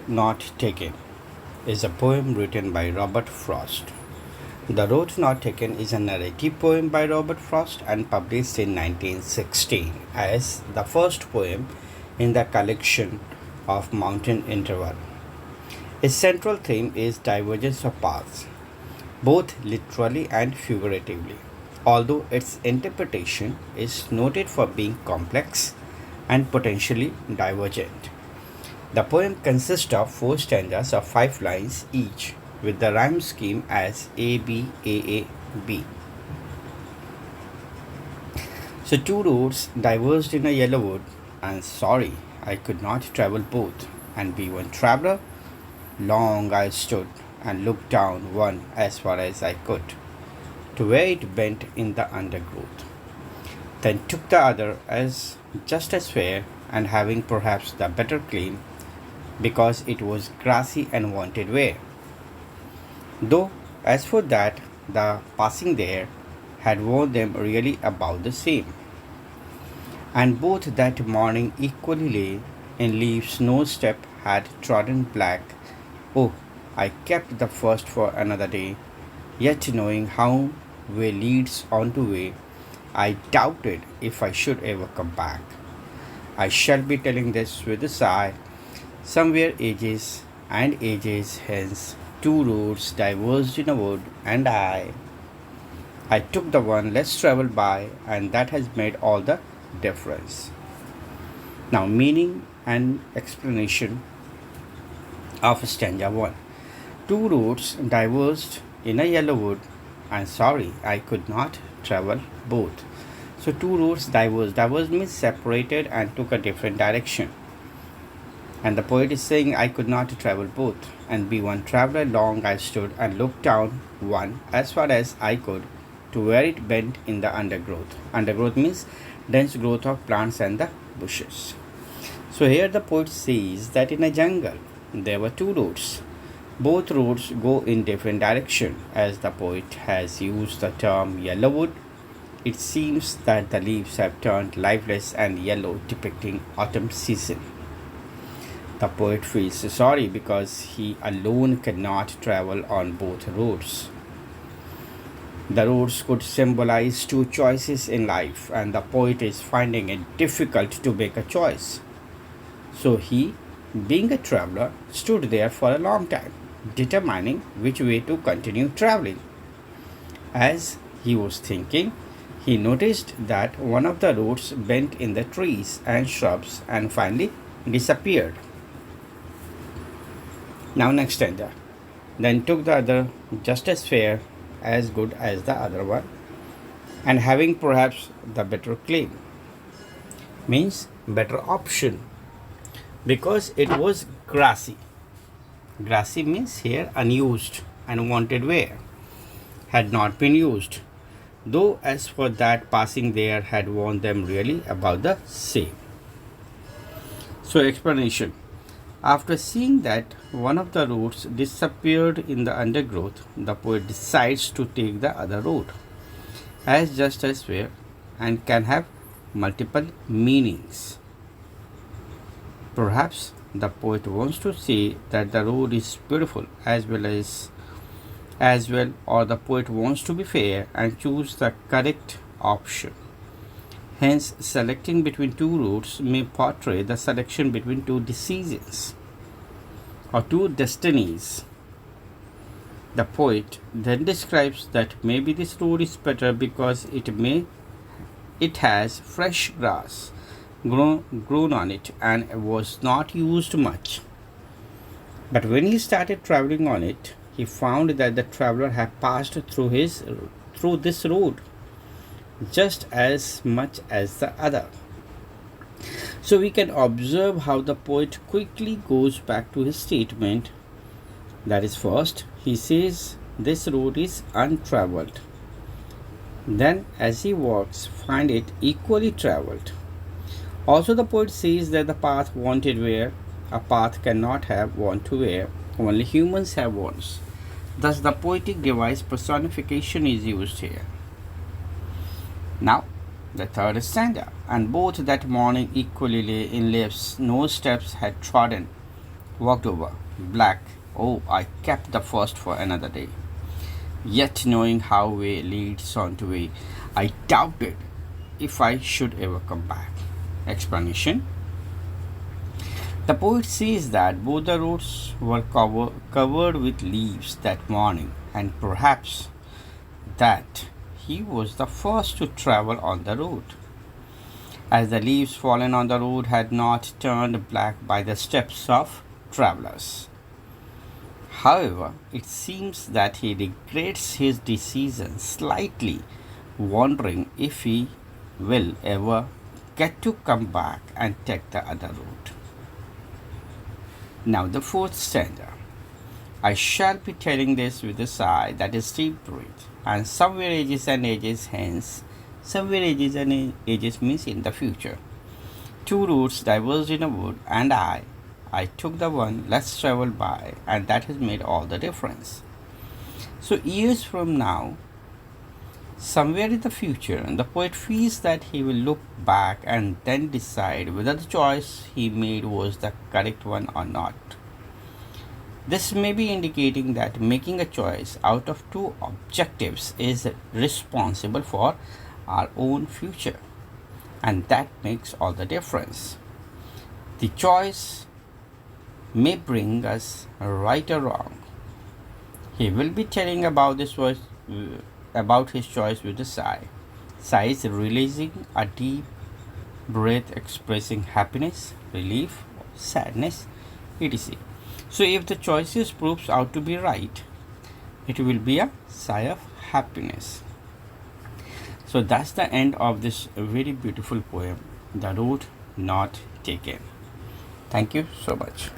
Not Taken is a poem written by Robert Frost. The Road Not Taken is a narrative poem by Robert Frost and published in 1916 as the first poem in the collection of Mountain Interval. Its central theme is divergence of paths, both literally and figuratively, although its interpretation is noted for being complex and potentially divergent. The poem consists of four stanzas of 5 lines each, with the rhyme scheme as A B A A B. So two roads diverged in a yellow wood, and sorry, I could not travel both, and be one traveler. Long I stood and looked down one as far as I could, to where it bent in the undergrowth. Then took the other as just as fair, and having perhaps the better claim, because it was grassy and wanted wear. Though, as for that, the passing there had worn them really about the same, and both that morning equally lay in leaves no step had trodden black. Oh, I kept the first for another day, yet knowing how way leads on to way, I doubted if I should ever come back. I shall be telling this with a sigh. Somewhere ages and ages hence, two roads diverged in a wood, and I took the one less traveled by, and that has made all the difference. Now, meaning and explanation of stanza 1. Two roads diverged in a yellow wood, and sorry, I could not travel both. So, two roads diverged. Diverged means separated and took a different direction. And the poet is saying, I could not travel both, and be one traveler. Long I stood and looked down one as far as I could, to where it bent in the undergrowth. Undergrowth means dense growth of plants and the bushes. So here the poet says that in a jungle there were two roads. Both roads go in different direction. As the poet has used the term yellow wood, it seems that the leaves have turned lifeless and yellow, depicting autumn season. The poet feels sorry because he alone cannot travel on both roads. The roads could symbolize two choices in life, and the poet is finding it difficult to make a choice. So he, being a traveler, stood there for a long time, determining which way to continue traveling. As he was thinking, he noticed that one of the roads bent in the trees and shrubs and finally disappeared. Now, next stanza. Then took the other just as fair, as good as the other one, and having perhaps the better claim. Means better option, because it was grassy. Grassy means here unused and wanted wear, had not been used. Though as for that passing there had worn them really about the same. So explanation. After seeing that one of the roads disappeared in the undergrowth, the poet decides to take the other road, as just as fair, and can have multiple meanings. Perhaps the poet wants to say that the road is beautiful as well, or the poet wants to be fair and choose the correct option. Hence, selecting between two roads may portray the selection between two decisions or two destinies. The poet then describes that maybe this road is better because it has fresh grass grown on it and was not used much. But when he started traveling on it, he found that the traveler had passed through this road just as much as the other. So we can observe how the poet quickly goes back to his statement. That is, first, he says this road is untraveled. Then, as he walks, find it equally traveled. Also, the poet says that the path wanted where a path cannot have want to wear, only humans have wants. Thus, the poetic device personification is used here. Now, the third stanza. And both that morning equally lay in leaves, no steps had trodden. Walked over. Black. Oh, I kept the first for another day. Yet, knowing how way leads on to way, I doubted if I should ever come back. Explanation. The poet says that both the roads were covered with leaves that morning, and perhaps that he was the first to travel on the road, as the leaves fallen on the road had not turned black by the steps of travelers. However, it seems that he regrets his decision slightly, wondering if he will ever get to come back and take the other route. Now, the fourth stanza. I shall be telling this with a sigh that is deep breath, and somewhere ages and ages hence, somewhere ages and ages means in the future. Two routes diverged in a wood, and I took the one less traveled by, and that has made all the difference. So, years from now, somewhere in the future, the poet feels that he will look back and then decide whether the choice he made was the correct one or not. This may be indicating that making a choice out of two objectives is responsible for our own future, and that makes all the difference. The choice may bring us right or wrong. He will be telling about about his choice with a sigh. Sigh is releasing a deep breath expressing happiness, relief, sadness, etc. So if the choices proves out to be right, it will be a sigh of happiness. So that's the end of this very beautiful poem, The Road Not Taken. Thank you so much.